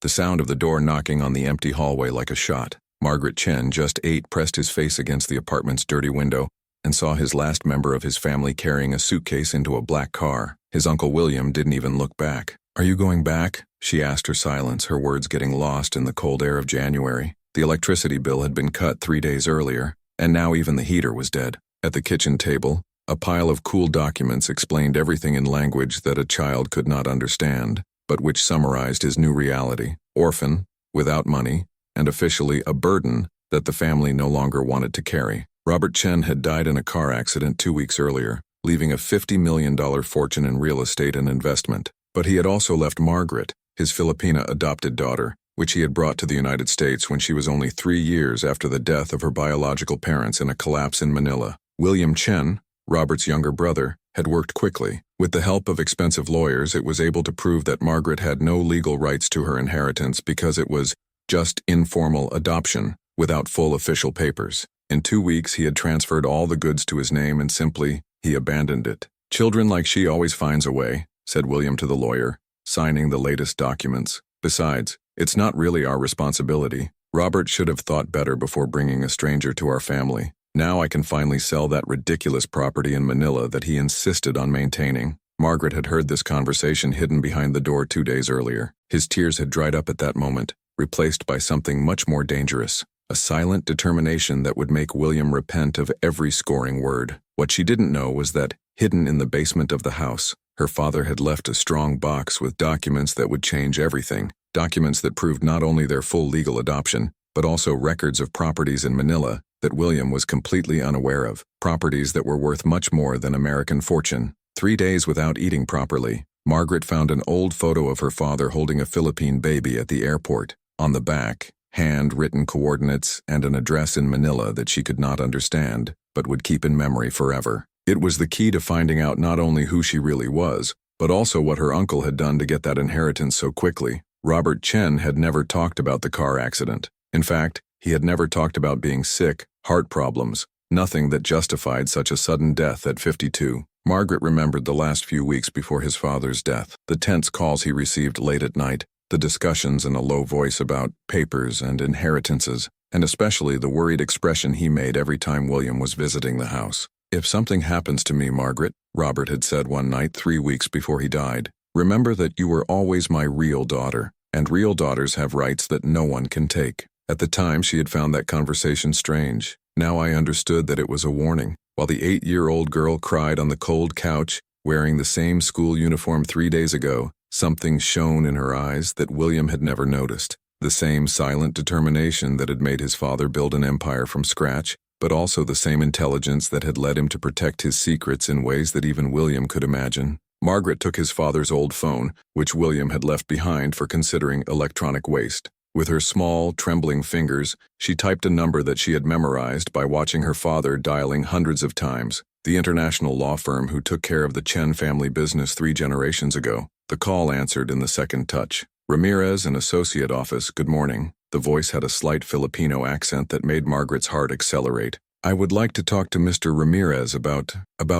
the sound of the door knocking on the empty hallway like a shot. Margaret Chen, just 8, pressed his face against the apartment's dirty window and saw his last member of his family carrying a suitcase into a black car. His Uncle William didn't even look back. "Are you going back?" she asked her silence, her words getting lost in the cold air of January. The electricity bill had been cut 3 days earlier, and now even the heater was dead. At the kitchen table, a pile of cool documents explained everything in language that a child could not understand, but which summarized his new reality: orphan, without money, and officially a burden that the family no longer wanted to carry. Robert Chen had died in a car accident 2 weeks earlier, leaving a $50 million fortune in real estate and investment. But he had also left Margaret, his Filipina adopted daughter, which he had brought to the United States when she was only 3 years after the death of her biological parents in a collapse in Manila. William Chen, Robert's younger brother, had worked quickly. With the help of expensive lawyers, it was able to prove that Margaret had no legal rights to her inheritance because it was just informal adoption, without full official papers. In 2 weeks, he had transferred all the goods to his name and simply, he abandoned it. "Children like she always finds a way," said William to the lawyer, signing the latest documents. "Besides, it's not really our responsibility. Robert should have thought better before bringing a stranger to our family. Now I can finally sell that ridiculous property in Manila that he insisted on maintaining." Margaret had heard this conversation hidden behind the door 2 days earlier. His tears had dried up at that moment, replaced by something much more dangerous. A silent determination that would make William repent of every scoring word. What she didn't know was that, hidden in the basement of the house, her father had left a strong box with documents that would change everything. Documents that proved not only their full legal adoption, but also records of properties in Manila that William was completely unaware of. Properties that were worth much more than American fortune. 3 days without eating properly, Margaret found an old photo of her father holding a Philippine baby at the airport. On the back, hand-written coordinates and an address in Manila that she could not understand, but would keep in memory forever. It was the key to finding out not only who she really was, but also what her uncle had done to get that inheritance so quickly. Robert Chen had never talked about the car accident. In fact, he had never talked about being sick, heart problems, nothing that justified such a sudden death at 52. Margaret remembered the last few weeks before his father's death, the tense calls he received late at night, the discussions in a low voice about papers and inheritances, and especially the worried expression he made every time William was visiting the house. "If something happens to me, Margaret," Robert had said one night 3 weeks before he died, "remember that you were always my real daughter, and real daughters have rights that no one can take." At the time, she had found that conversation strange. Now I understood that it was a warning. While the 8-year-old girl cried on the cold couch, wearing the same school uniform 3 days ago, something shone in her eyes that William had never noticed. The same silent determination that had made his father build an empire from scratch, but also the same intelligence that had led him to protect his secrets in ways that even William could imagine. Margaret took his father's old phone, which William had left behind for considering electronic waste. With her small, trembling fingers, she typed a number that she had memorized by watching her father dialing hundreds of times. The international law firm who took care of the Chen family business 3 generations ago. The call answered in the second touch. "Ramirez and Associate Office, good morning." The voice had a slight Filipino accent that made Margaret's heart accelerate. "I would like to talk to Mr. Ramirez about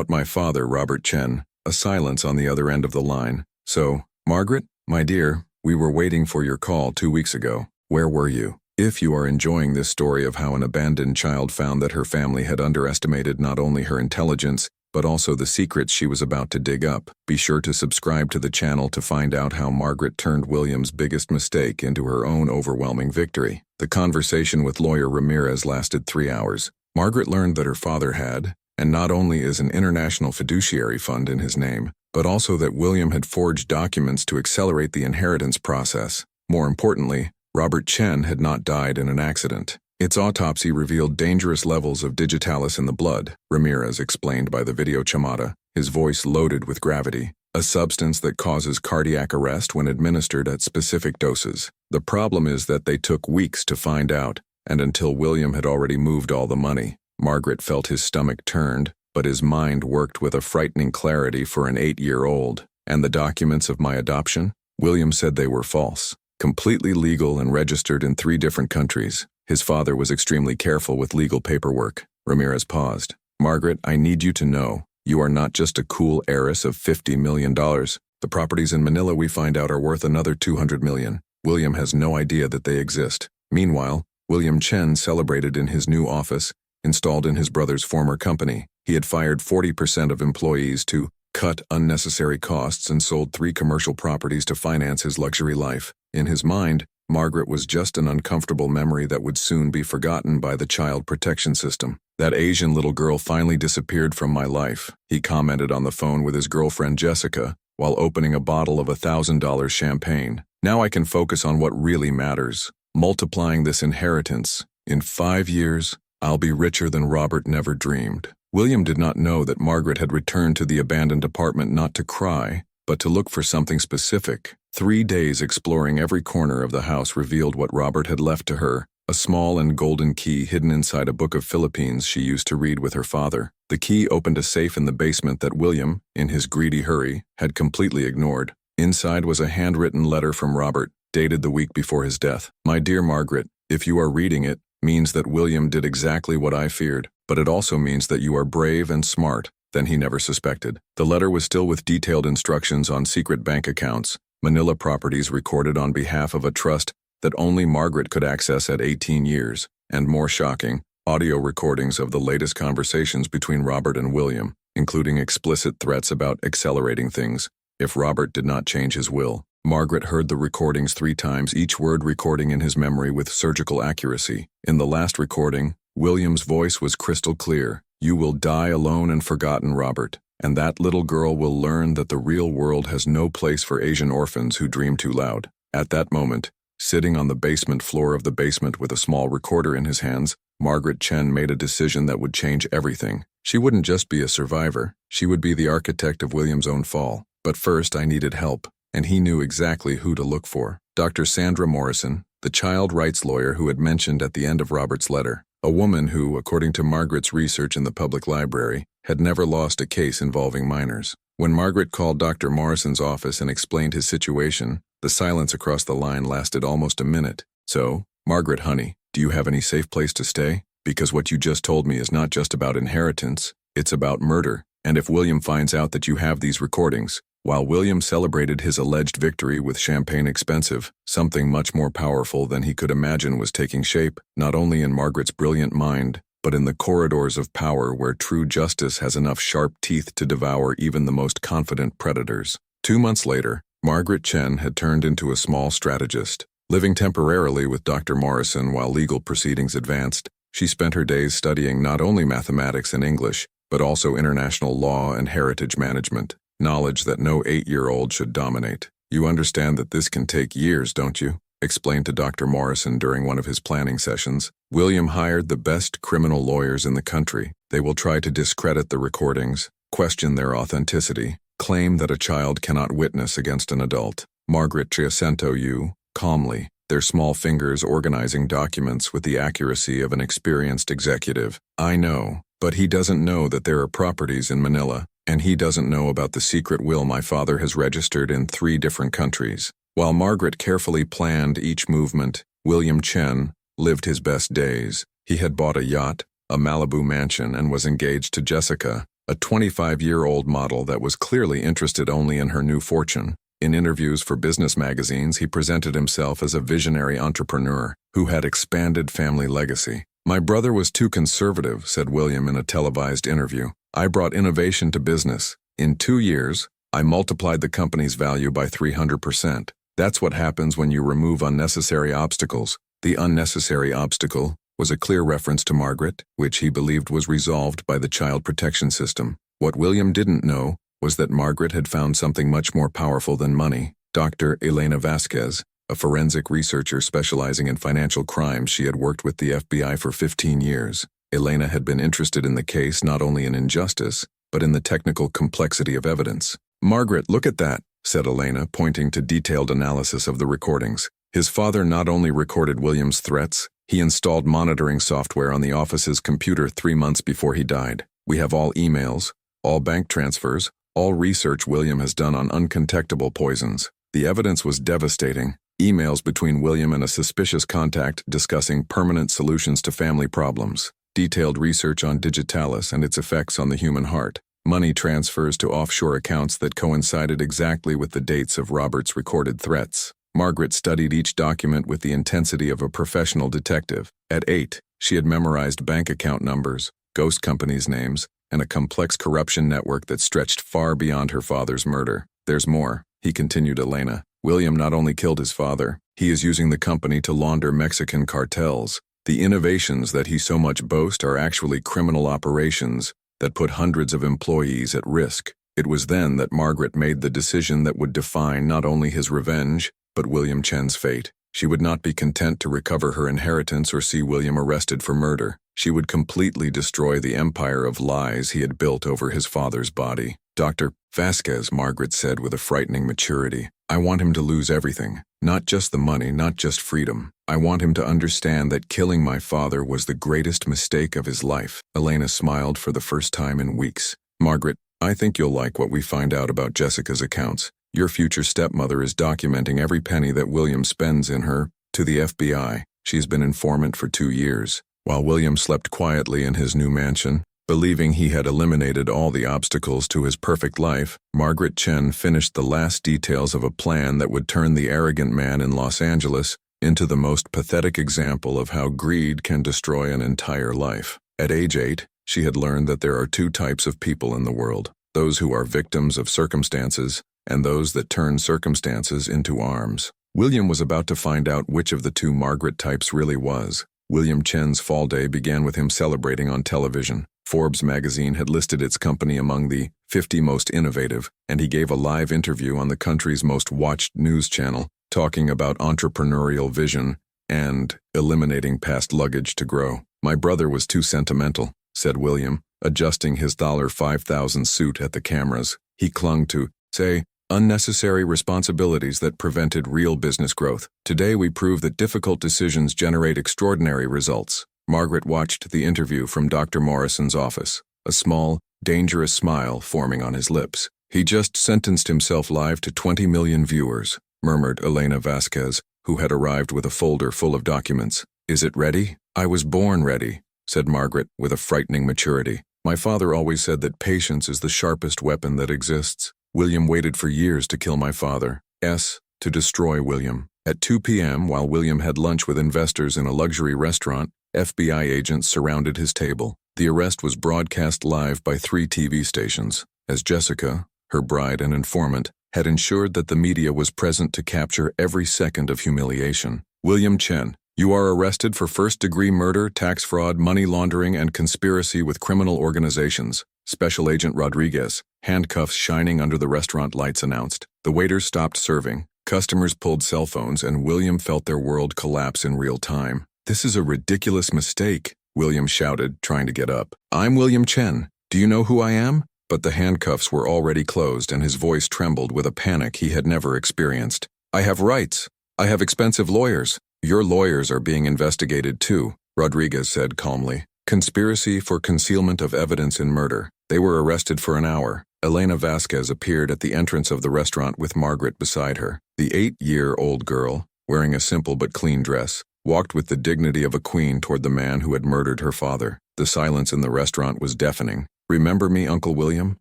my father, Robert Chen." A silence on the other end of the line. "So, Margaret, my dear, we were waiting for your call 2 weeks ago. Where were you?" If you are enjoying this story of how an abandoned child found that her family had underestimated not only her intelligence, but also the secrets she was about to dig up, be sure to subscribe to the channel to find out how Margaret turned William's biggest mistake into her own overwhelming victory. The conversation with lawyer Ramirez lasted 3 hours. Margaret learned that her father had, and not only is an international fiduciary fund in his name, but also that William had forged documents to accelerate the inheritance process. More importantly, Robert Chen had not died in an accident. Its autopsy revealed dangerous levels of digitalis in the blood, Ramirez explained by the video chamada, his voice loaded with gravity, a substance that causes cardiac arrest when administered at specific doses. The problem is that they took weeks to find out, and until William had already moved all the money. Margaret felt his stomach turned, but his mind worked with a frightening clarity for an 8-year-old. "And the documents of my adoption?" William said they were false. Completely legal and registered in 3 different countries. His father was extremely careful with legal paperwork. Ramirez paused. "Margaret, I need you to know, you are not just a cool heiress of $50 million. The properties in Manila we find out are worth another $200 million. William has no idea that they exist. Meanwhile, William Chen celebrated in his new office, installed in his brother's former company. He had fired 40% of employees to cut unnecessary costs and sold 3 commercial properties to finance his luxury life. In his mind, Margaret was just an uncomfortable memory that would soon be forgotten by the child protection system. That Asian little girl finally disappeared from my life, he commented on the phone with his girlfriend Jessica while opening a bottle of $1,000 champagne. Now I can focus on what really matters, multiplying this inheritance. In 5 years, I'll be richer than Robert never dreamed. William did not know that Margaret had returned to the abandoned apartment not to cry, but to look for something specific. 3 days exploring every corner of the house revealed what Robert had left to her, a small and golden key hidden inside a book of Philippines she used to read with her father. The key opened a safe in the basement that William, in his greedy hurry, had completely ignored. Inside was a handwritten letter from Robert, dated the week before his death. My dear Margaret, if you are reading it, means that William did exactly what I feared, but it also means that you are brave and smart than he never suspected. The letter was still with detailed instructions on secret bank accounts, Manila properties recorded on behalf of a trust that only Margaret could access at 18 years, and more shocking, audio recordings of the latest conversations between Robert and William, including explicit threats about accelerating things if Robert did not change his will. Margaret heard the recordings 3 times, each word recording in his memory with surgical accuracy. In the last recording, William's voice was crystal clear. You will die alone and forgotten, Robert, and that little girl will learn that the real world has no place for Asian orphans who dream too loud. At that moment, sitting on the basement floor of the basement with a small recorder in his hands, Margaret Chen made a decision that would change everything. She wouldn't just be a survivor, she would be the architect of William's own fall. But first I needed help, and he knew exactly who to look for. Dr. Sandra Morrison, the child rights lawyer who had mentioned at the end of Robert's letter, a woman who, according to Margaret's research in the public library, had never lost a case involving minors. When Margaret called Dr. Morrison's office and explained his situation, the silence across the line lasted almost a minute. So, Margaret, honey, do you have any safe place to stay? Because what you just told me is not just about inheritance, it's about murder. And if William finds out that you have these recordings, while William celebrated his alleged victory with champagne expensive, something much more powerful than he could imagine was taking shape, not only in Margaret's brilliant mind, but in the corridors of power where true justice has enough sharp teeth to devour even the most confident predators. 2 months later, Margaret Chen had turned into a small strategist. Living temporarily with Dr. Morrison while legal proceedings advanced, she spent her days studying not only mathematics and English, but also international law and heritage management, knowledge that no 8-year-old should dominate. You understand that this can take years, don't you? Explained to Dr. Morrison during one of his planning sessions. William hired the best criminal lawyers in the country. They will try to discredit the recordings, question their authenticity, claim that a child cannot witness against an adult. Margaret Chiasento you, calmly, their small fingers organizing documents with the accuracy of an experienced executive. I know, but he doesn't know that there are properties in Manila, and he doesn't know about the secret will my father has registered in 3 different countries. While Margaret carefully planned each movement, William Chen lived his best days. He had bought a yacht, a Malibu mansion, and was engaged to Jessica, a 25-year-old model that was clearly interested only in her new fortune. In interviews for business magazines, he presented himself as a visionary entrepreneur who had expanded family legacy. My brother was too conservative, said William in a televised interview. I brought innovation to business. In 2 years, I multiplied the company's value by 300%. That's what happens when you remove unnecessary obstacles. The unnecessary obstacle was a clear reference to Margaret, which he believed was resolved by the child protection system. What William didn't know was that Margaret had found something much more powerful than money. Dr. Elena Vasquez, a forensic researcher specializing in financial crimes, she had worked with the FBI for 15 years. Elena had been interested in the case not only in injustice, but in the technical complexity of evidence. Margaret, look at that, said Elena, pointing to detailed analysis of the recordings. His father not only recorded William's threats, he installed monitoring software on the office's computer 3 months before he died. We have all emails, all bank transfers, all research William has done on uncontectable poisons. The evidence was devastating. Emails between William and a suspicious contact discussing permanent solutions to family problems. Detailed research on digitalis and its effects on the human heart. Money transfers to offshore accounts that coincided exactly with the dates of Robert's recorded threats. Margaret studied each document with the intensity of a professional detective. At 8, she had memorized bank account numbers, ghost companies' names, and a complex corruption network that stretched far beyond her father's murder. There's more, he continued Elena. William not only killed his father, he is using the company to launder Mexican cartels. The innovations that he so much boasts are actually criminal operations that put hundreds of employees at risk. It was then that Margaret made the decision that would define not only his revenge, but William Chen's fate. She would not be content to recover her inheritance or see William arrested for murder. She would completely destroy the empire of lies he had built over his father's body. Dr. Vasquez, Margaret said with a frightening maturity, I want him to lose everything. Not just the money, not just freedom. I want him to understand that killing my father was the greatest mistake of his life. Elena smiled for the first time in weeks. Margaret, I think you'll like what we find out about Jessica's accounts. Your future stepmother is documenting every penny that William spends in her to the FBI. She's been informant for 2 years. While William slept quietly in his new mansion, believing he had eliminated all the obstacles to his perfect life, Margaret Chen finished the last details of a plan that would turn the arrogant man in Los Angeles into the most pathetic example of how greed can destroy an entire life. At age 8, she had learned that there are 2 types of people in the world, those who are victims of circumstances and those that turn circumstances into arms. William was about to find out which of the 2 Margaret types really was. William Chen's fall day began with him celebrating on television. Forbes magazine had listed its company among the 50 most innovative, and he gave a live interview on the country's most watched news channel, talking about entrepreneurial vision and eliminating past luggage to grow. My brother was too sentimental, said William, adjusting his $5,000 suit at the cameras. He clung to, say, unnecessary responsibilities that prevented real business growth. Today we prove that difficult decisions generate extraordinary results. Margaret watched the interview from Dr. Morrison's office, a small, dangerous smile forming on his lips. He just sentenced himself live to 20 million viewers, murmured Elena Vasquez, who had arrived with a folder full of documents. Is it ready? I was born ready, said Margaret with a frightening maturity. My father always said that patience is the sharpest weapon that exists. William waited for years to kill my father. To destroy William. At 2 p.m., while William had lunch with investors in a luxury restaurant, FBI agents surrounded his table. The arrest was broadcast live by 3 TV stations, as Jessica, her bride and informant, had ensured that the media was present to capture every second of humiliation. William Chen, you are arrested for first-degree murder, tax fraud, money laundering, and conspiracy with criminal organizations. Special Agent Rodriguez, handcuffs shining under the restaurant lights, announced. The waiters stopped serving. Customers pulled cell phones, and William felt their world collapse in real time. This is a ridiculous mistake, William shouted, trying to get up. I'm William Chen. Do you know who I am? But the handcuffs were already closed, and his voice trembled with a panic he had never experienced. I have rights. I have expensive lawyers. Your lawyers are being investigated too, Rodriguez said calmly. Conspiracy for concealment of evidence in murder. They were arrested for an hour. Elena Vasquez appeared at the entrance of the restaurant with Margaret beside her. The 8-year-old girl, wearing a simple but clean dress, walked with the dignity of a queen toward the man who had murdered her father. The silence in the restaurant was deafening. Remember me, Uncle William?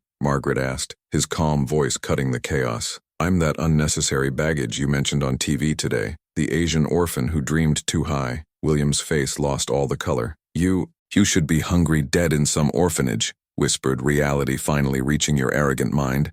Margaret asked, his calm voice cutting the chaos. I'm that unnecessary baggage you mentioned on TV today, the Asian orphan who dreamed too high. William's face lost all the color. You should be hungry dead in some orphanage, whispered reality finally reaching your arrogant mind.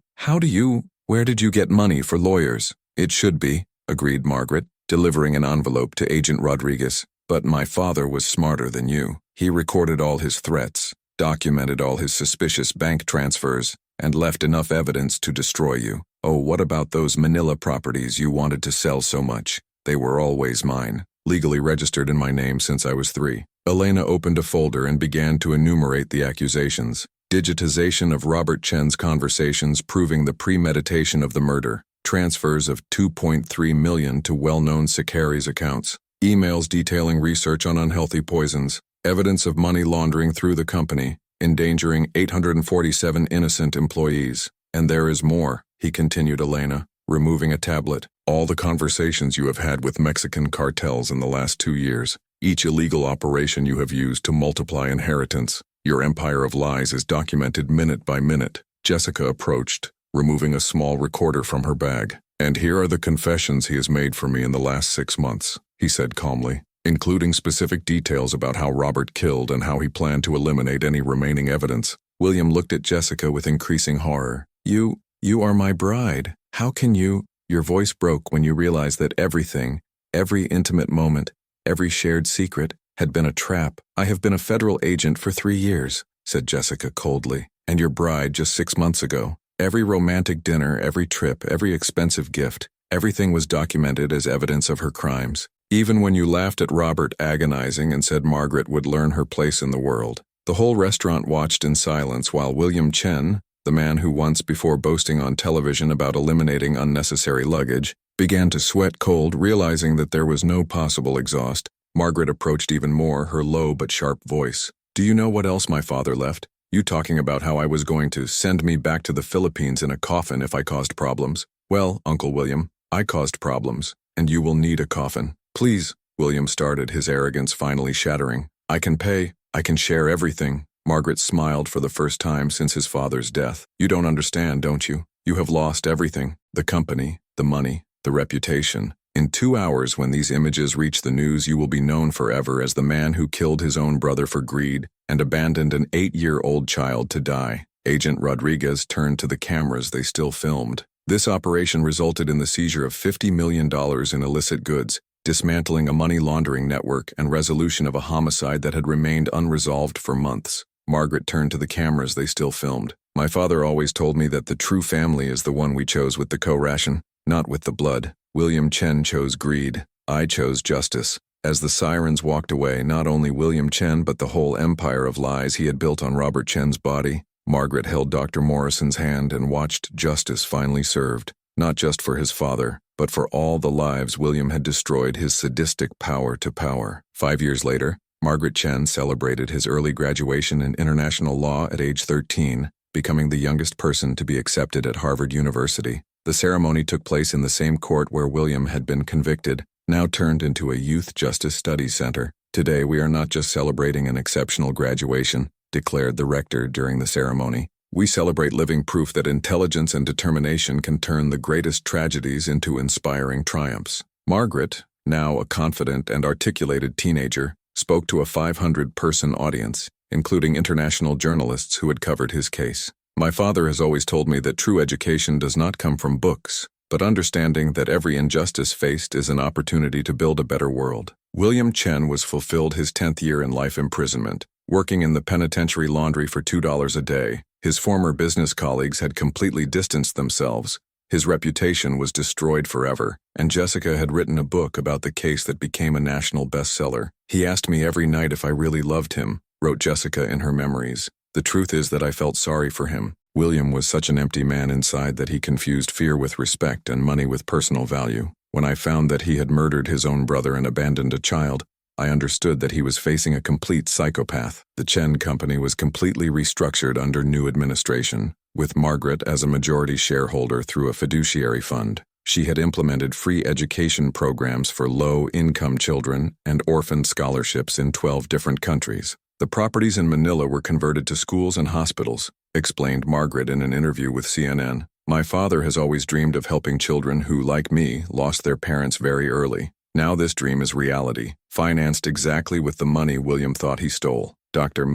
Where did you get money for lawyers? It should be, agreed Margaret, delivering an envelope to Agent Rodriguez. But my father was smarter than you. He recorded all his threats, documented all his suspicious bank transfers, and left enough evidence to destroy you. Oh, what about those Manila properties you wanted to sell so much? They were always mine, legally registered in my name since I was 3. Elena opened a folder and began to enumerate the accusations. Digitization of Robert Chen's conversations proving the premeditation of the murder. Transfers of $2.3 million to well-known Sicari's accounts. Emails detailing research on unhealthy poisons. Evidence of money laundering through the company, endangering 847 innocent employees. And there is more, he continued Elena, removing a tablet. All the conversations you have had with Mexican cartels in the last 2 years. Each illegal operation you have used to multiply inheritance. Your empire of lies is documented minute by minute. Jessica approached, removing a small recorder from her bag. "And here are the confessions he has made for me in the last 6 months," he said calmly, including specific details about how Robert killed and how he planned to eliminate any remaining evidence. William looked at Jessica with increasing horror. You are my bride. How can you?" Your voice broke when you realized that everything, every intimate moment, every shared secret, had been a trap. "I have been a federal agent for 3 years," said Jessica coldly, "and your bride just 6 months ago. Every romantic dinner, every trip, every expensive gift, everything was documented as evidence of her crimes. Even when you laughed at Robert agonizing and said Margaret would learn her place in the world." The whole restaurant watched in silence while William Chen, the man who once before boasting on television about eliminating unnecessary luggage, began to sweat cold, realizing that there was no possible exhaust. Margaret approached even more, her low but sharp voice. "Do you know what else my father left? You talking about how I was going to send me back to the Philippines in a coffin if I caused problems. Well, Uncle William, I caused problems, and you will need a coffin." "Please," William started, his arrogance finally shattering. "I can pay. I can share everything." Margaret smiled for the first time since his father's death. "You don't understand, don't you? You have lost everything. The company, the money, the reputation. In 2 hours when these images reach the news, you will be known forever as the man who killed his own brother for greed and abandoned an 8-year-old child to die." Agent Rodriguez turned to the cameras they still filmed. "This operation resulted in the seizure of $50 million in illicit goods, dismantling a money laundering network, and resolution of a homicide that had remained unresolved for months." Margaret turned to the cameras they still filmed. "My father always told me that the true family is the one we chose with the co-ration, not with the blood. William Chen chose greed. I chose justice." As the sirens walked away, not only William Chen but the whole empire of lies he had built on Robert Chen's body, Margaret held Dr. Morrison's hand and watched justice finally served, not just for his father, but for all the lives William had destroyed his sadistic power to power. 5 years later, Margaret Chen celebrated his early graduation in international law at age 13, becoming the youngest person to be accepted at Harvard University. The ceremony took place in the same court where William had been convicted, now turned into a youth justice studies center. "Today we are not just celebrating an exceptional graduation," declared the rector during the ceremony. "We celebrate living proof that intelligence and determination can turn the greatest tragedies into inspiring triumphs." Margaret, now a confident and articulated teenager, spoke to a 500-person audience, including international journalists who had covered his case. "My father has always told me that true education does not come from books, but understanding that every injustice faced is an opportunity to build a better world." William Chen was fulfilled his 10th year in life imprisonment, working in the penitentiary laundry for $2 a day. His former business colleagues had completely distanced themselves. His reputation was destroyed forever, and Jessica had written a book about the case that became a national bestseller. "He asked me every night if I really loved him," wrote Jessica in her memories. "The truth is that I felt sorry for him. William was such an empty man inside that he confused fear with respect and money with personal value. When I found that he had murdered his own brother and abandoned a child, I understood that he was facing a complete psychopath." The Chen Company was completely restructured under new administration, with Margaret as a majority shareholder through a fiduciary fund. She had implemented free education programs for low-income children and orphaned scholarships in 12 different countries. "The properties in Manila were converted to schools and hospitals," explained Margaret in an interview with CNN. "My father has always dreamed of helping children who, like me, lost their parents very early. Now this dream is reality, financed exactly with the money William thought he stole." Dr.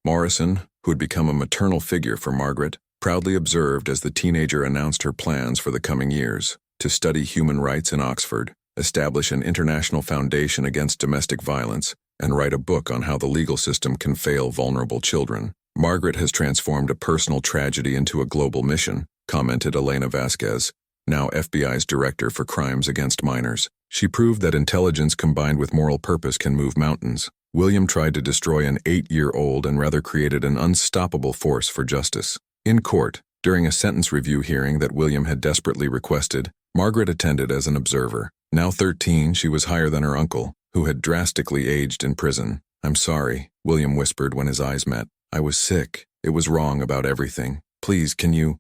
Morrison, who had become a maternal figure for Margaret, proudly observed as the teenager announced her plans for the coming years: to study human rights in Oxford, establish an international foundation against domestic violence, and write a book on how the legal system can fail vulnerable children. "Margaret has transformed a personal tragedy into a global mission," commented Elena Vasquez, now FBI's director for crimes against minors. "She proved that intelligence combined with moral purpose can move mountains." William tried to destroy an 8-year-old and rather created an unstoppable force for justice. In court, during a sentence review hearing that William had desperately requested, Margaret attended as an observer. Now 13, she was higher than her uncle, who had drastically aged in prison. "I'm sorry," William whispered when his eyes met. "I was sick. It was wrong about everything. Please, can you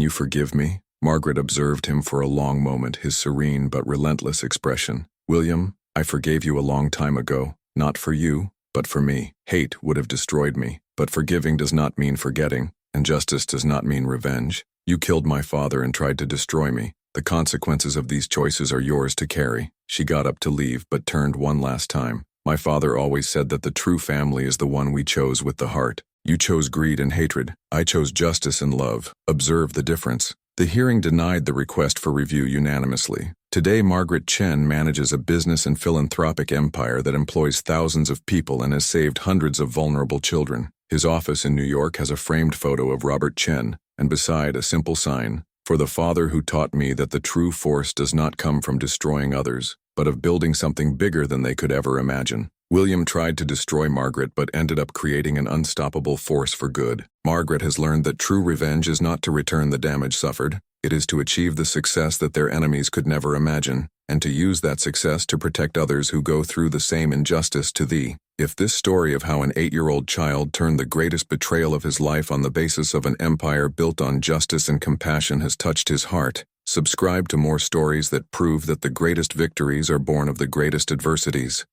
forgive me?" Margaret observed him for a long moment, his serene but relentless expression. "William, I forgave you a long time ago, not for you, but for me. Hate would have destroyed me, but forgiving does not mean forgetting, and justice does not mean revenge. You killed my father and tried to destroy me. The consequences of these choices are yours to carry. She got up to leave, but turned one last time. My father always said that the true family is the one we chose with the heart. You chose greed and hatred. I chose justice and love. Observe the difference. The hearing denied the request for review unanimously. Today, Margaret Chen manages a business and philanthropic empire that employs thousands of people and has saved hundreds of vulnerable children. His office in New York has a framed photo of Robert Chen, and beside a simple sign, "For the father who taught me that the true force does not come from destroying others, but of building something bigger than they could ever imagine." William tried to destroy Margaret but ended up creating an unstoppable force for good. Margaret has learned that true revenge is not to return the damage suffered. It is to achieve the success that their enemies could never imagine, and to use that success to protect others who go through the same injustice to thee. If this story of how an 8-year-old child turned the greatest betrayal of his life on the basis of an empire built on justice and compassion has touched his heart, subscribe to more stories that prove that the greatest victories are born of the greatest adversities.